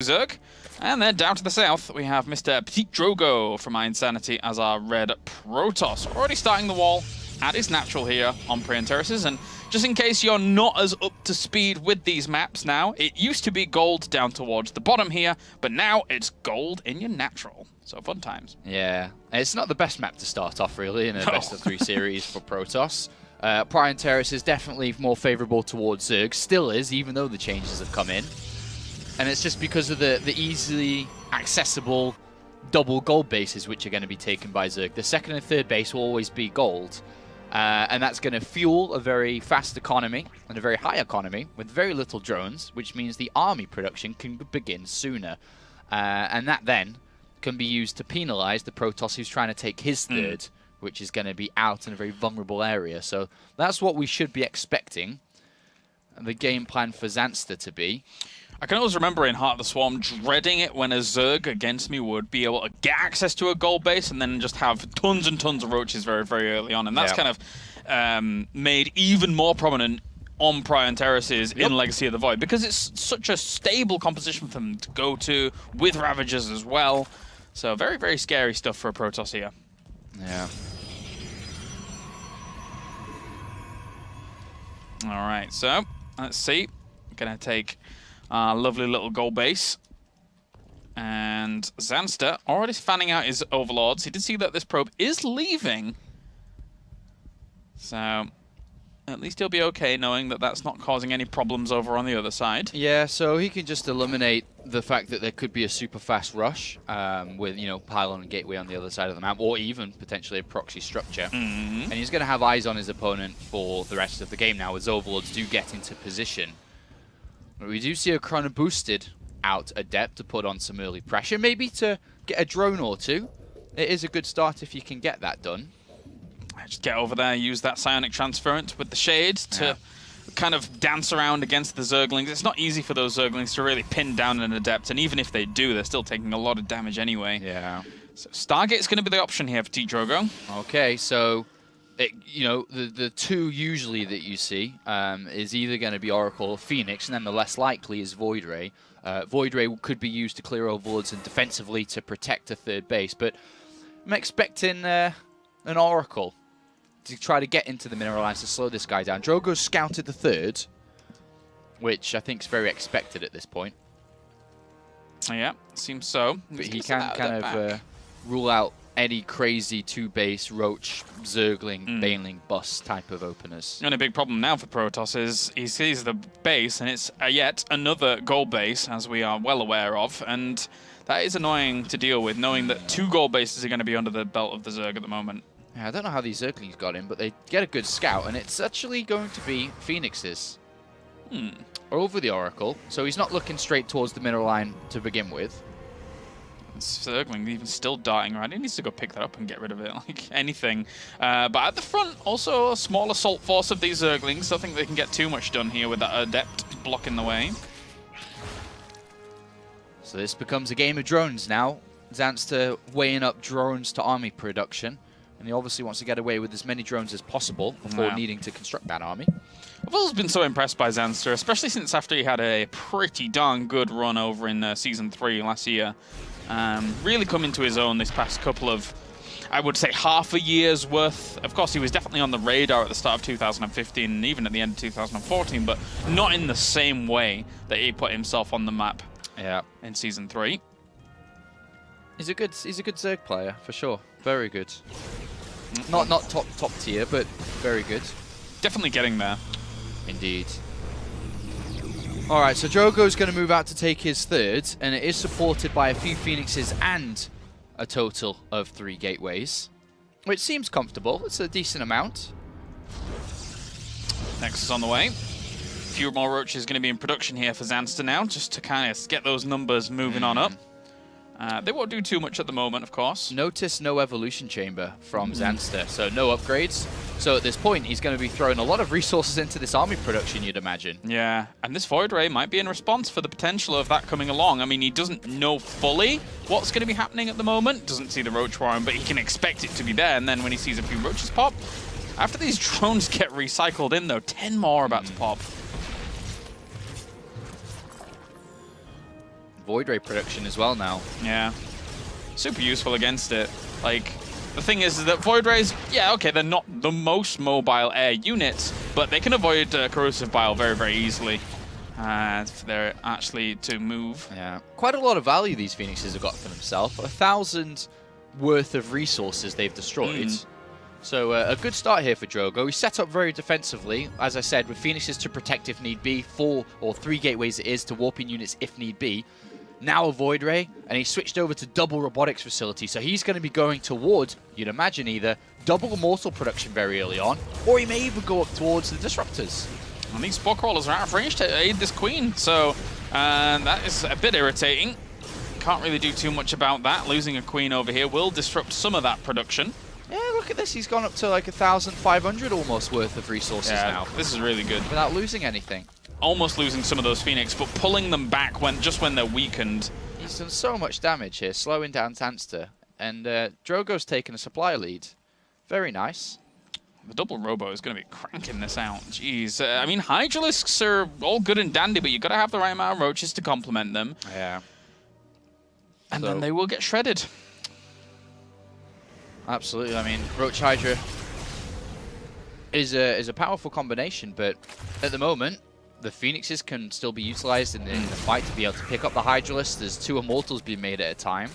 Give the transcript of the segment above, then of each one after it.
Zerg. And then down to the south, we have Mr. Petit Drogo from Insanity as our red Protoss. Already starting the wall at his natural here on Praeon Terraces. And just in case you're not as up to speed with these maps now, it used to be gold down towards the bottom here, but now it's gold in your natural. So fun times. Yeah, it's not the best map to start off really in a best of 3 series for Protoss. Praeon Terrace is definitely more favourable towards Zerg, still is, even though the changes have come in. And it's just because of the easily accessible double gold bases which are going to be taken by Zerg. The second and third base will always be gold. And that's going to fuel a very fast economy and a very high economy with very little drones, which means the army production can begin sooner. And that then can be used to penalize the Protoss who's trying to take his third, which is going to be out in a very vulnerable area. So that's what we should be expecting the game plan for Zanster to be. I can always remember in Heart of the Swarm dreading it when a Zerg against me would be able to get access to a gold base and then just have tons and tons of roaches very, very early on. And that's kind of made even more prominent on Praeon Terraces in Legacy of the Void because it's such a stable composition for them to go to with Ravagers as well. So very, very scary stuff for a Protoss here. Yeah. All right, so let's see. I'm going to take lovely little gold base. And Zanster already fanning out his overlords. He did see that this probe is leaving. So at least he'll be okay knowing that that's not causing any problems over on the other side. Yeah, so he can just eliminate the fact that there could be a super fast rush with, you know, pylon and gateway on the other side of the map, or even potentially a proxy structure. And he's going to have eyes on his opponent for the rest of the game now as overlords do get into position. We do see a Chrono boosted out Adept to put on some early pressure, maybe to get a drone or two. It is a good start if you can get that done. Just get over there, use that psionic transference with the shades to kind of dance around against the Zerglings. It's not easy for those Zerglings to really pin down an Adept, and even if they do, they're still taking a lot of damage anyway. Yeah. So Stargate's going to be the option here for T-Drogo. Okay, so you know, the two usually that you see is either going to be Oracle or Phoenix, and then the less likely is Void Ray. Void Ray could be used to clear overlords and defensively to protect a third base, but I'm expecting an Oracle to try to get into the mineral lines to slow this guy down. Drogo's scouted the third, which I think is very expected at this point. Yeah, seems so. But he can kind of rule out any crazy two-base Roach, Zergling, Baneling, Bus type of openers. The only big problem now for Protoss is he sees the base, and it's yet another gold base, as we are well aware of, and that is annoying to deal with, knowing that 2 gold bases are going to be under the belt of the Zerg at the moment. Yeah, I don't know how these Zerglings got in, but they get a good scout, and it's actually going to be Phoenix's over the Oracle, so he's not looking straight towards the mineral line to begin with. Zergling even still darting around. He needs to go pick that up and get rid of it, like anything. But at the front, also a small assault force of these Zerglings. I don't think they can get too much done here with that Adept blocking the way. So this becomes a game of drones now. Zanster weighing up drones to army production. And he obviously wants to get away with as many drones as possible before needing to construct that army. I've always been so impressed by Zanster, especially since after he had a pretty darn good run over in Season 3 last year. Really come into his own this past couple of, I would say, half a year's worth. Of course, he was definitely on the radar at the start of 2015 and even at the end of 2014, but not in the same way that he put himself on the map in Season 3. He's a good Zerg player, for sure. Very good. Not top tier, but very good. Definitely getting there. Indeed. Alright, so Drogo's going to move out to take his third, and it is supported by a few Phoenixes and a total of 3 gateways, which seems comfortable. It's a decent amount. Nexus on the way. A few more Roaches going to be in production here for Zanster now, just to kind of get those numbers moving on up. They won't do too much at the moment, of course. Notice no evolution chamber from Zanster, so no upgrades. So at this point, he's going to be throwing a lot of resources into this army production, you'd imagine. Yeah, and this Void Ray might be in response for the potential of that coming along. I mean, he doesn't know fully what's going to be happening at the moment, doesn't see the Roach Warren, but he can expect it to be there, and then when he sees a few Roaches pop, after these drones get recycled in, though, 10 more about to pop. Void Ray production as well now. Yeah. Super useful against it. Like, the thing is that Void Rays, yeah, okay, they're not the most mobile air units, but they can avoid corrosive bile very, very easily. If they're actually to move. Yeah. Quite a lot of value these Phoenixes have got for themselves. 1,000 worth of resources they've destroyed. So a good start here for Drogo. He's set up very defensively, as I said, with Phoenixes to protect if need be, 4 or 3 gateways it is to warping units if need be. Now a Void Ray, and he switched over to double robotics facility, so he's going to be going towards, you'd imagine, either double immortal production very early on, or he may even go up towards the disruptors. And these Spore Crawlers are out of range to aid this Queen, so that is a bit irritating. Can't really do too much about that. Losing a Queen over here will disrupt some of that production. Yeah, look at this. He's gone up to like 1,500 almost worth of resources now. This is really good. Without losing anything. Almost losing some of those Phoenix, but pulling them back just when they're weakened. He's done so much damage here, slowing down Zanster. And Drogo's taken a supply lead. Very nice. The double robo is going to be cranking this out. Jeez. I mean, Hydralisks are all good and dandy, but you've got to have the right amount of roaches to complement them. Yeah. And then they will get shredded. Absolutely. I mean, Roach Hydra is a powerful combination, but at the moment, the Phoenixes can still be utilized in the fight to be able to pick up the Hydralisk. There's 2 Immortals being made at a time.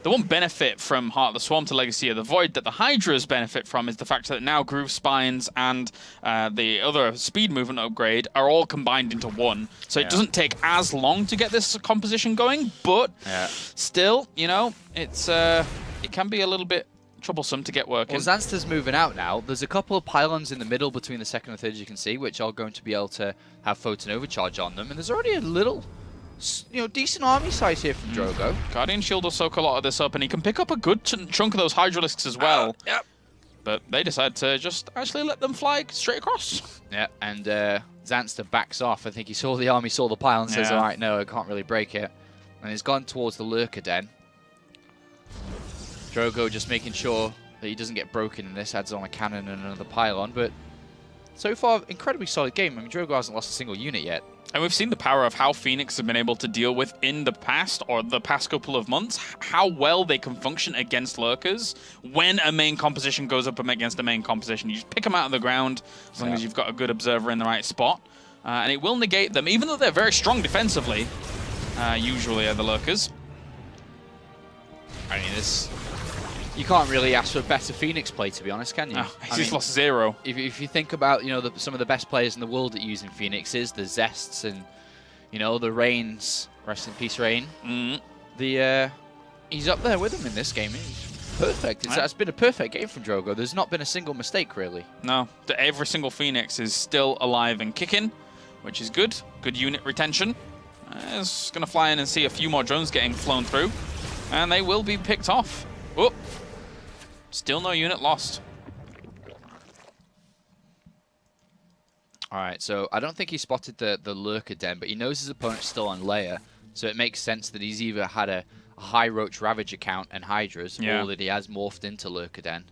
The one benefit from Heart of the Swarm to Legacy of the Void that the Hydras benefit from is the fact that now Groove Spines and the other speed movement upgrade are all combined into one. So it doesn't take as long to get this composition going, but still, you know, it's it can be a little bit troublesome to get working. Well, Zanster's moving out now. There's a couple of pylons in the middle between the second and third, as you can see, which are going to be able to have Photon Overcharge on them. And there's already a little, you know, decent army size here from Drogo. Guardian Shield will soak a lot of this up, and he can pick up a good chunk of those Hydralisks as well. Yep. But they decide to just actually let them fly straight across. Yeah, and Zanster backs off. I think he saw the army, saw the pylon, says, all right, no, I can't really break it. And he's gone towards the Lurker Den. Drogo just making sure that he doesn't get broken in this, adds on a cannon and another pylon, but so far, incredibly solid game. I mean, Drogo hasn't lost a single unit yet. And we've seen the power of how Phoenix have been able to deal with in the past, or the past couple of months, how well they can function against Lurkers when a main composition goes up against a main composition. You just pick them out of the ground, as long as you've got a good observer in the right spot, and it will negate them, even though they're very strong defensively, usually are the Lurkers. I mean, you can't really ask for better Phoenix play, to be honest, can you? Oh, he's lost 0. If you think about, you know, some of the best players in the world at using Phoenixes, the Zests and, you know, the Rains, rest in peace, Rain. He's up there with them in this game. He's perfect. It's been a perfect game from Drogo. There's not been a single mistake, really. No, every single Phoenix is still alive and kicking, which is good. Good unit retention. It's going to fly in and see a few more drones getting flown through, and they will be picked off. Oh. Still no unit lost. All right, so I don't think he spotted the Lurker Den, but he knows his opponent's still on layer, so it makes sense that he's either had a high Roach Ravager count and Hydras, or that he has morphed into Lurker Den.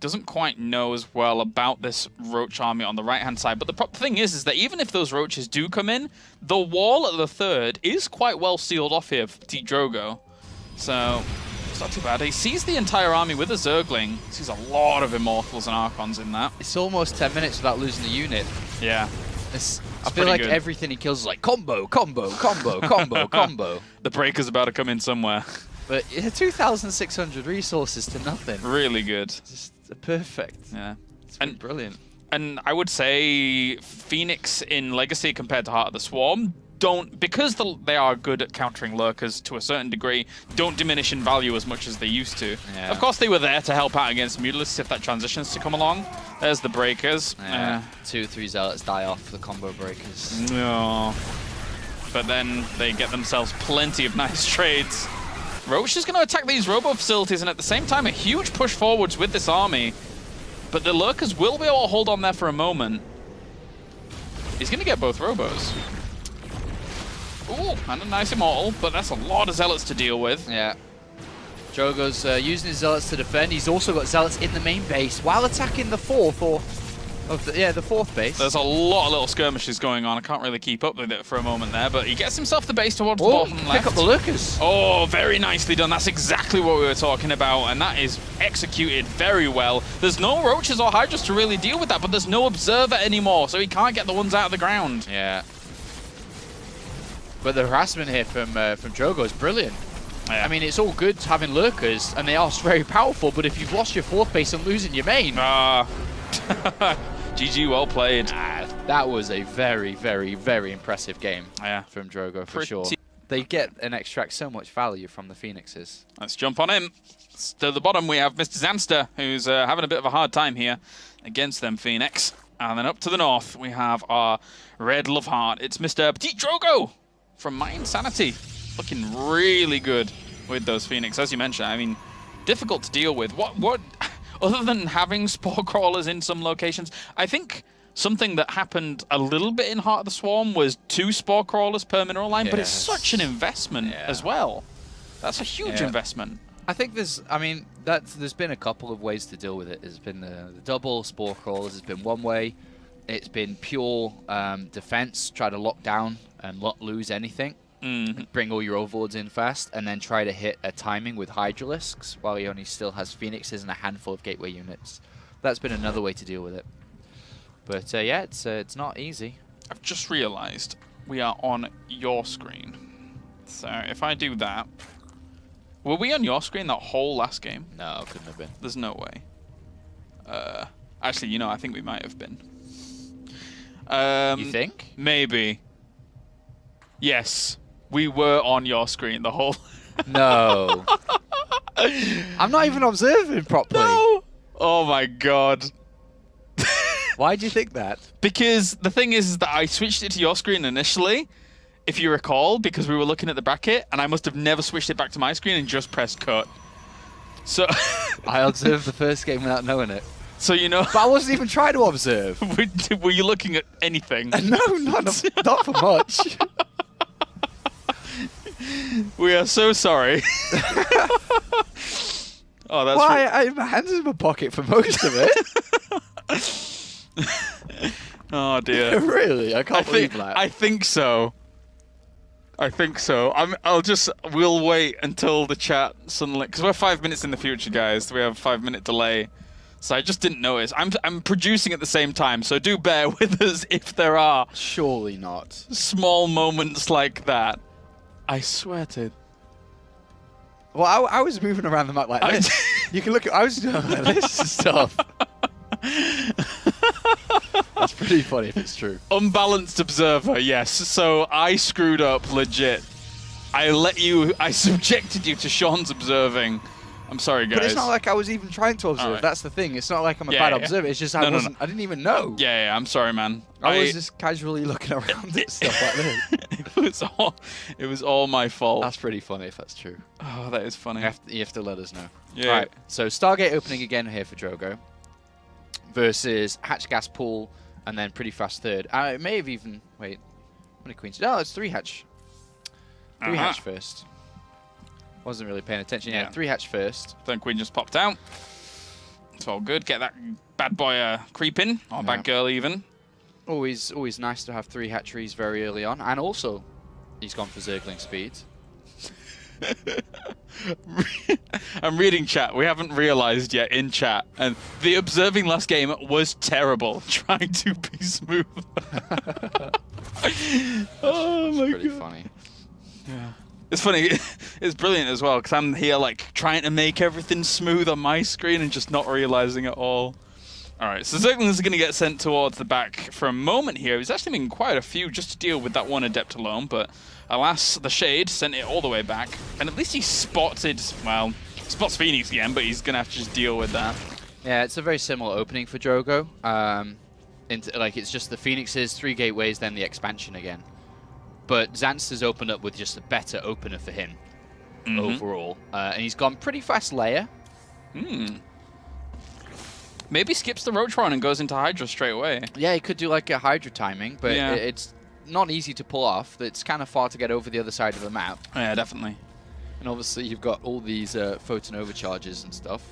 Doesn't quite know as well about this Roach army on the right-hand side, but the thing is that even if those Roaches do come in, the wall at the third is quite well sealed off here for Drogo. So it's not too bad. He sees the entire army with a Zergling. Sees a lot of Immortals and Archons in that. It's almost 10 minutes without losing a unit. Yeah. I feel like everything he kills is like combo, combo, combo, combo, combo. The Breaker's about to come in somewhere. But 2,600 resources to nothing. Really good. Just perfect. Yeah. It's been brilliant. And I would say Phoenix in Legacy compared to Heart of the Swarm because they are good at countering Lurkers to a certain degree, don't diminish in value as much as they used to. Yeah. Of course, they were there to help out against Mutalisks if that transitions to come along. There's the Breakers. 2-3 Zealots die off the combo Breakers. No. But then they get themselves plenty of nice trades. Roche is going to attack these robo facilities, and at the same time, a huge push forwards with this army. But the Lurkers will be able to hold on there for a moment. He's going to get both robos. Ooh, and a nice Immortal, but that's a lot of Zealots to deal with. Yeah. Drogo's using his Zealots to defend. He's also got Zealots in the main base while attacking the fourth, or Of the fourth base. There's a lot of little skirmishes going on. I can't really keep up with it for a moment there, but he gets himself the base towards the bottom left. Pick up the lurkers. Oh, very nicely done. That's exactly what we were talking about, and that is executed very well. There's no roaches or hydras to really deal with that, but there's no observer anymore, so he can't get the ones out of the ground. Yeah. But the harassment here from Drogo is brilliant. Yeah. I mean, it's all good having lurkers, and they are very powerful, but if you've lost your fourth base and losing your main... GG, well played. That was a very, very, very impressive game from Drogo, for sure. They get and extract so much value from the Phoenixes. Let's jump on him. To the bottom, we have Mr. Zanster, who's having a bit of a hard time here against them Phoenix. And then up to the north, we have our Red Love Heart. It's Mr. Petit Drogo from My Insanity. Looking really good with those Phoenix. As you mentioned, I mean, difficult to deal with. What other than having spore crawlers in some locations, I think something that happened a little bit in Heart of the Swarm was 2 spore crawlers per mineral line, but it's such an investment as well. That's a huge investment. I think there's been a couple of ways to deal with it. There's been the double spore crawlers has been one way. It's been pure defense, try to lock down and not lose anything. Bring all your overlords in fast, and then try to hit a timing with Hydralisks while he only still has Phoenixes and a handful of gateway units. That's been another way to deal with it. But yeah, it's not easy. I've just realized we are on your screen. So if I do that, were we on your screen that whole last game? No, couldn't have been. There's no way. Actually, you know, I think we might have been. You think? Maybe. Yes. We were on your screen the whole... No. I'm not even observing properly. No. Oh my god. Why do you think that? Because the thing is that I switched it to your screen initially, if you recall, because we were looking at the bracket, and I must have never switched it back to my screen and just pressed cut. So... I observed the first game without knowing it. So you know... But I wasn't even trying to observe. Were you looking at anything? No, not for much. We are so sorry. Oh, that's why? I have my hands in my pocket for most of it. Oh dear. Really? I can't believe that. I think so. I think so. We'll wait until the chat suddenly, because we're 5 minutes in the future, guys. We have a 5-minute delay. So I just didn't notice. I'm producing at the same time, so do bear with us if there are surely not small moments like that. I swear to. Well, I was moving around the map like this. You can look at. I was doing like this and stuff. That's pretty funny if it's true. Unbalanced observer, yes. So I screwed up legit. I subjected you to Sean's observing. I'm sorry, guys. But it's not like I was even trying to observe. Right. That's the thing. It's not like I'm a bad observer. It's just I didn't even know. Yeah, I'm sorry, man. I was just casually looking around at stuff like this. It was all my fault. That's pretty funny if that's true. Oh, that is funny. You have to let us know. Yeah. Right. So Stargate opening again here for Drogo versus Hatch Gas Pool and then pretty fast third. It may have even how many queens? No, it's 3 Hatch. 3 Hatch first. Wasn't really paying attention. Yeah, 3 Hatch first. Then Queen just popped out. It's all good. Get that bad boy creeping, or bad girl even. Always nice to have 3 hatcheries very early on, and also he's gone for Zergling speed. I'm reading chat. We haven't realized yet in chat, and the observing last game was terrible. Trying to be smooth. Oh my god. Pretty funny. Yeah. It's funny, it's brilliant as well, because I'm here like trying to make everything smooth on my screen and just not realizing it all. Alright, so Zerglings are going to get sent towards the back for a moment here. There's actually been quite a few just to deal with that one Adept alone, but alas, the Shade sent it all the way back. And at least he spots Phoenix again, but he's going to have to just deal with that. Yeah, it's a very similar opening for Drogo. It's just the Phoenixes, 3 gateways, then the expansion again. But Zanster's opened up with just a better opener for him overall. And he's gone pretty fast layer. Maybe skips the Roach Run and goes into Hydra straight away. Yeah, he could do like a Hydra timing, but it's not easy to pull off. It's kind of far to get over the other side of the map. Yeah, definitely. And obviously you've got all these photon overcharges and stuff.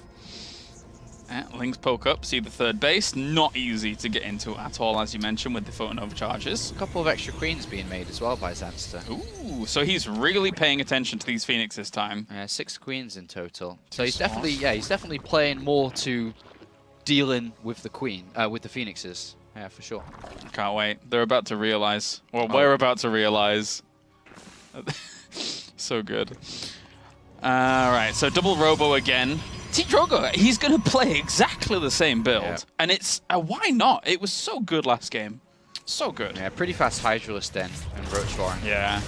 Lings poke up, see the third base. Not easy to get into at all, as you mentioned, with the photon overcharges. A couple of extra queens being made as well by Zanster. Ooh, so he's really paying attention to these Phoenix this time. 6 queens in total. So he's definitely playing more to dealing with the with the Phoenixes. Yeah, for sure. Can't wait. They're about to realize. Well, we're about to realize. So good. Alright, so double Robo again. See, Drogo, he's going to play exactly the same build. Yeah. And it's... why not? It was so good last game. So good. Yeah, pretty fast Hydralisk then and Roach Warren. Yeah.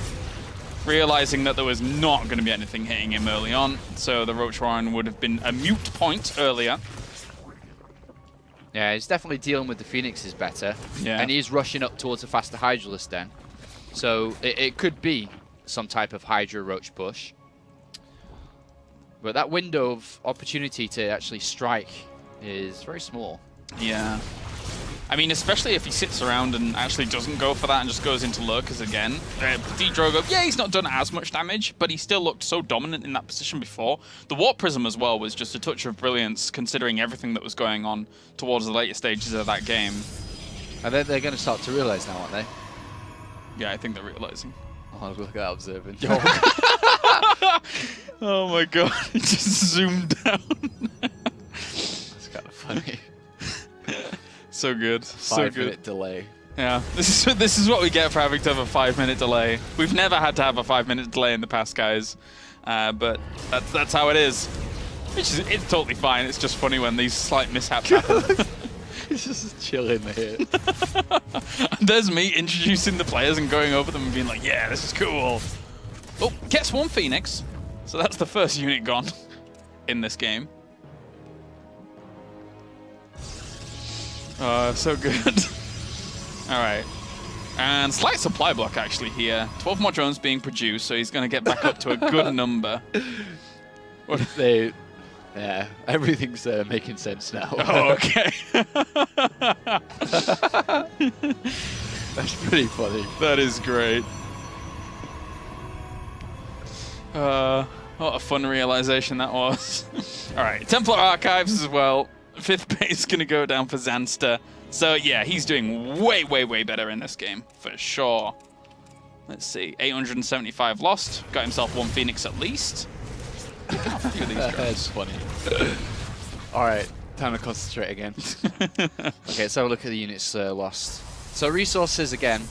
Realizing that there was not going to be anything hitting him early on, so the Roach Warren would have been a mute point earlier. Yeah, he's definitely dealing with the Phoenixes better. Yeah. And he's rushing up towards a faster Hydralisk then. So it could be some type of Hydra Roach push. But that window of opportunity to actually strike is very small. Yeah. I mean, especially if he sits around and actually doesn't go for that and just goes into lurkers again. D-Drogo, yeah, he's not done as much damage, but he still looked so dominant in that position before. The Warp Prism as well was just a touch of brilliance, considering everything that was going on towards the later stages of that game. And then they're going to start to realize now, aren't they? Yeah, I think they're realizing. Oh, look at that observing. Oh my god, he just zoomed down. That's kind of funny. So good. So good. 5-minute delay. Yeah, this is what we get for having to have a 5-minute delay. We've never had to have a 5-minute delay in the past, guys. But that's how it is. It's totally fine. It's just funny when these slight mishaps happen. He's just chilling here. There's me introducing the players and going over them and being like, yeah, this is cool. Oh, gets one Phoenix. So that's the first unit gone in this game. So good. All right. And slight supply block actually here. 12 more drones being produced, so he's going to get back up to a good number. Yeah, everything's making sense now. Oh, okay. That's pretty funny. That is great. What a fun realization that was. All right, Templar Archives as well. 5th base going to go down for Zanster. So, yeah, he's doing way, way, way better in this game, for sure. Let's see, 875 lost. Got himself 1 Phoenix at least. That's funny. All right, time to concentrate again. Okay, let's have a look at the units lost. So resources again.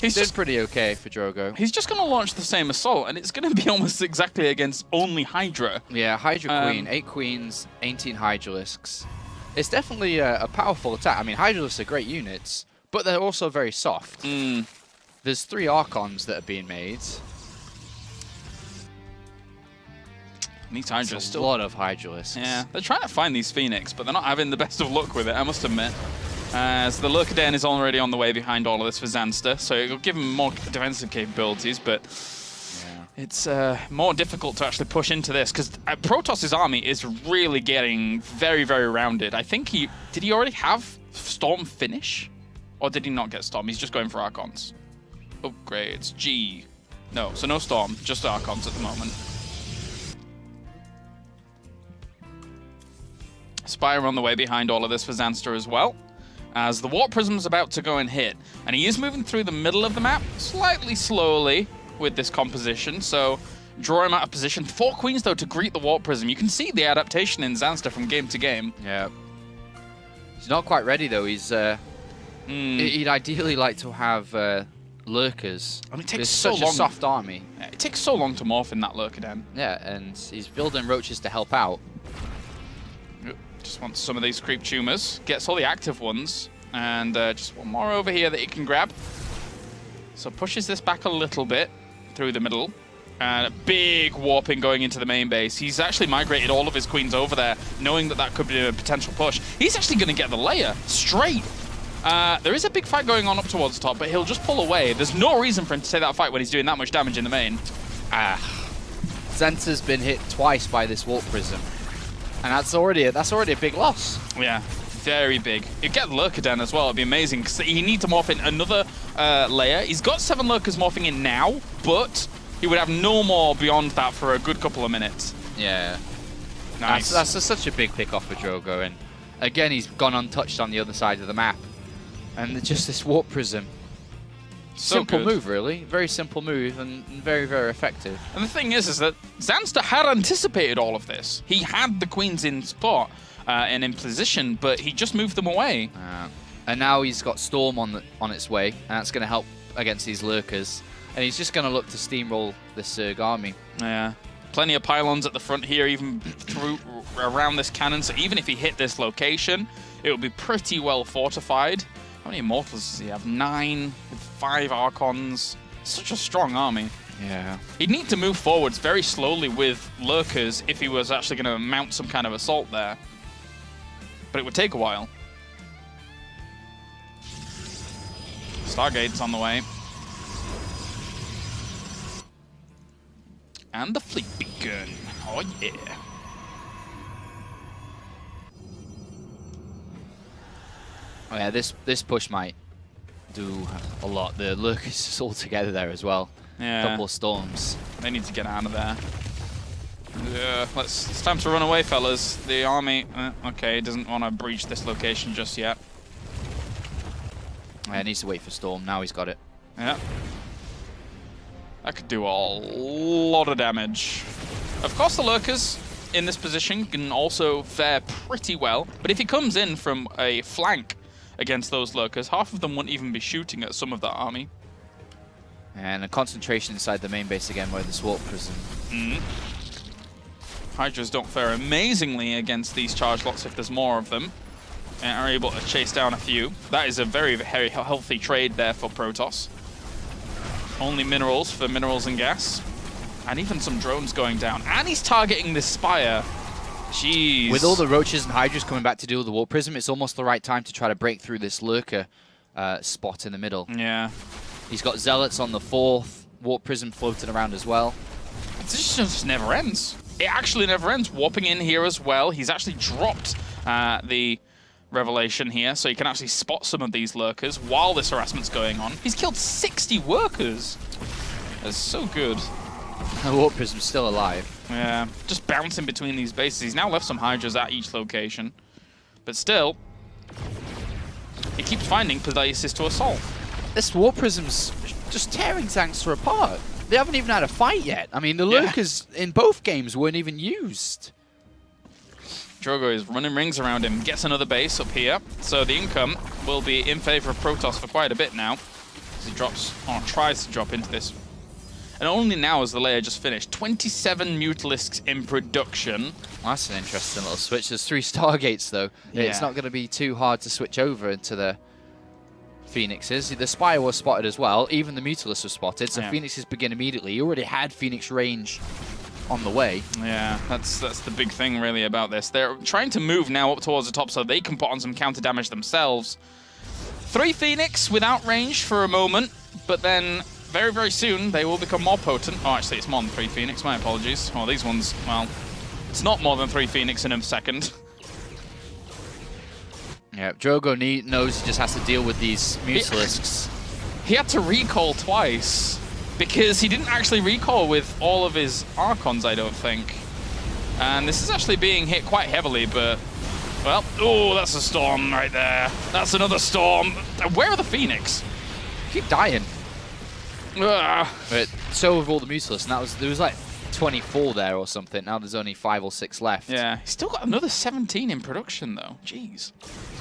He's did pretty okay for Drogo. He's just going to launch the same assault, and it's going to be almost exactly against only Hydra. Yeah, Hydra Queen, 8 queens, 18 Hydralisks. It's definitely a powerful attack. I mean, Hydralisks are great units, but they're also very soft. There's 3 Archons that are being made. These Hydras still a lot of Hydralisks. Yeah, they're trying to find these Phoenix, but they're not having the best of luck with it, I must admit. So the Lurker Den is already on the way behind all of this for Zanster, so it'll give him more defensive capabilities, but it's more difficult to actually push into this, because Protoss' army is really getting very, very rounded. I think did he already have Storm finish? Or did he not get Storm? He's just going for Archons. Upgrades, G. No, so no Storm, just Archons at the moment. Spire on the way behind all of this for Zanster as well, as the Warp Prism's about to go and hit. And he is moving through the middle of the map, slightly slowly with this composition, so draw him out of position. 4 queens, though, to greet the Warp Prism. You can see the adaptation in Zanster from game to game. Yeah. He's not quite ready, though. He'd ideally like to have lurkers. And it takes so such long. A soft army. Yeah, it takes so long to morph in that Lurker Den. Yeah, and he's building roaches to help out. Just wants some of these creep tumors. Gets all the active ones. And just one more over here that he can grab. So pushes this back a little bit through the middle. And a big warping going into the main base. He's actually migrated all of his queens over there, knowing that that could be a potential push. He's actually going to get the layer straight. There is a big fight going on up towards the top, but he'll just pull away. There's no reason for him to take that fight when he's doing that much damage in the main. Zanter's been hit twice by this Warp Prism. And that's already a big loss. Yeah, very big. He'd get Lurker Den as well. It'd be amazing, because he needs to morph in another layer. He's got 7 Lurkers morphing in now, but he would have no more beyond that for a good couple of minutes. Yeah. Nice. That's such a big pick off for Drogo, and Again, he's gone untouched on the other side of the map. And just this Warp Prism. Simple move, really. Very simple move and very, very effective. And the thing is that Zanster had anticipated all of this. He had the queens in spot and in position, but he just moved them away. And now he's got Storm on its way, and that's going to help against these lurkers. And he's just going to look to steamroll this Zerg army. Yeah. Plenty of pylons at the front here, even around this cannon. So even if he hit this location, it would be pretty well fortified. How many Immortals does he have? 9 with 5 Archons. Such a strong army. Yeah. He'd need to move forwards very slowly with lurkers if he was actually going to mount some kind of assault there. But it would take a while. Stargate's on the way. And the fleet begun. Oh yeah. Oh yeah, this push might do a lot. The lurkers is all together there as well. Yeah. A couple of storms. They need to get out of there. Yeah, it's time to run away, fellas. The army, okay, doesn't want to breach this location just yet. Yeah, needs to wait for Storm. Now he's got it. Yeah. That could do a lot of damage. Of course, the lurkers in this position can also fare pretty well, but if he comes in from a flank against those lurkers, half of them wouldn't even be shooting at some of that army. And a concentration inside the main base again where the Warp Prism. Hydras don't fare amazingly against these charge locks if there's more of them, and are able to chase down a few. That is a very, very healthy trade there for Protoss. Only minerals for minerals and gas. And even some drones going down. And he's targeting this Spire. Jeez. With all the Roaches and Hydras coming back to deal with the Warp Prism, it's almost the right time to try to break through this Lurker spot in the middle. Yeah. He's got Zealots on the 4th. Warp Prism floating around as well. This just never ends. It actually never ends. Warping in here as well. He's actually dropped the Revelation here, so you can actually spot some of these lurkers while this harassment's going on. He's killed 60 workers. That's so good. The Warp Prism's still alive. Yeah, just bouncing between these bases. He's now left some Hydras at each location. But still, he keeps finding places to assault. This Warp Prism's just tearing Zanster apart. They haven't even had a fight yet. I mean, the lurkers in both games weren't even used. Drogo is running rings around him, gets another base up here. So the income will be in favor of Protoss for quite a bit now. As he drops, or tries to drop into this. And only now is the layer just finished. 27 Mutalisks in production. Well, that's an interesting little switch. There's 3 Stargates, though. Yeah. It's not going to be too hard to switch over into the Phoenixes. The Spire was spotted as well. Even the Mutalisk was spotted. So Phoenixes begin immediately. You already had Phoenix range on the way. Yeah, that's the big thing really about this. They're trying to move now up towards the top so they can put on some counter damage themselves. 3 Phoenix without range for a moment, but then very, very soon they will become more potent. Oh, actually, it's more than 3 Phoenix. My apologies. Well, these ones, well, it's not more than 3 Phoenix in a second. Yeah, Drogo knows he just has to deal with these Mutalisks. He had to recall twice because he didn't actually recall with all of his Archons, I don't think. And this is actually being hit quite heavily, but, well, oh, that's a storm right there. That's another storm. Where are the Phoenix? Keep dying. But so with all the Mutalisks, and there was like 24 there or something. Now there's only 5 or 6 left. Yeah, he's still got another 17 in production though. Jeez.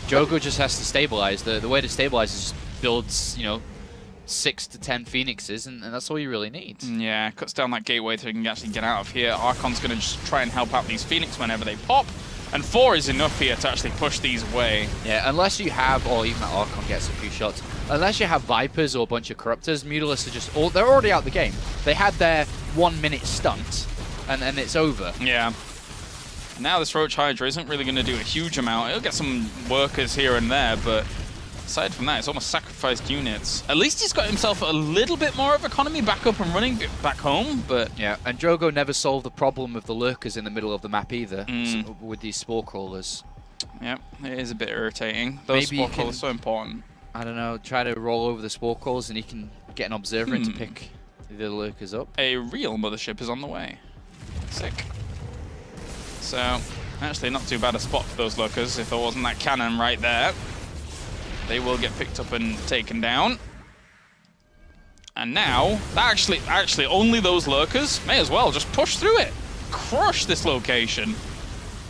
Drogo just has to stabilize. The way to stabilize is just builds, you know, 6 to 10 Phoenixes, and that's all you really need. Yeah, cuts down that gateway so he can actually get out of here. Archon's going to just try and help out these Phoenix whenever they pop. And 4 is enough here to actually push these away. Yeah, unless you have, or even that Archon gets a few shots, unless you have Vipers or a bunch of Corruptors, Mutalisks are just, they're already out the game. They had their 1 minute stunt, and it's over. Yeah. Now this Roach Hydra isn't really going to do a huge amount. It'll get some workers here and there, but aside from that, it's almost sacrificed units. At least he's got himself a little bit more of economy back up and running back home, but... Yeah, and Drogo never solved the problem of the lurkers in the middle of the map either, with these Spore Crawlers. Yep, it is a bit irritating. Those Spore Crawlers are so important. I don't know, try to roll over the Spore Crawlers and he can get an Observer in to pick the lurkers up. A real mothership is on the way. Sick. So, Actually, not too bad a spot for those lurkers if there wasn't that cannon right there. They will get picked up and taken down. And now, actually only those lurkers may as well just push through it. Crush this location.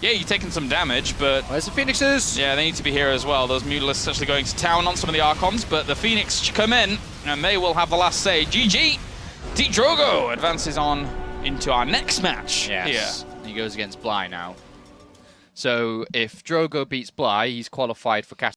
Yeah, you're taking some damage, but... Where's the Phoenixes? Yeah, they need to be here as well. Those Mutalisks actually going to town on some of the Archons, but the Phoenix come in, and they will have the last say. GG! D-Drogo advances on into our next match here. He goes against Bly now. So if Drogo beats Bly, he's qualified for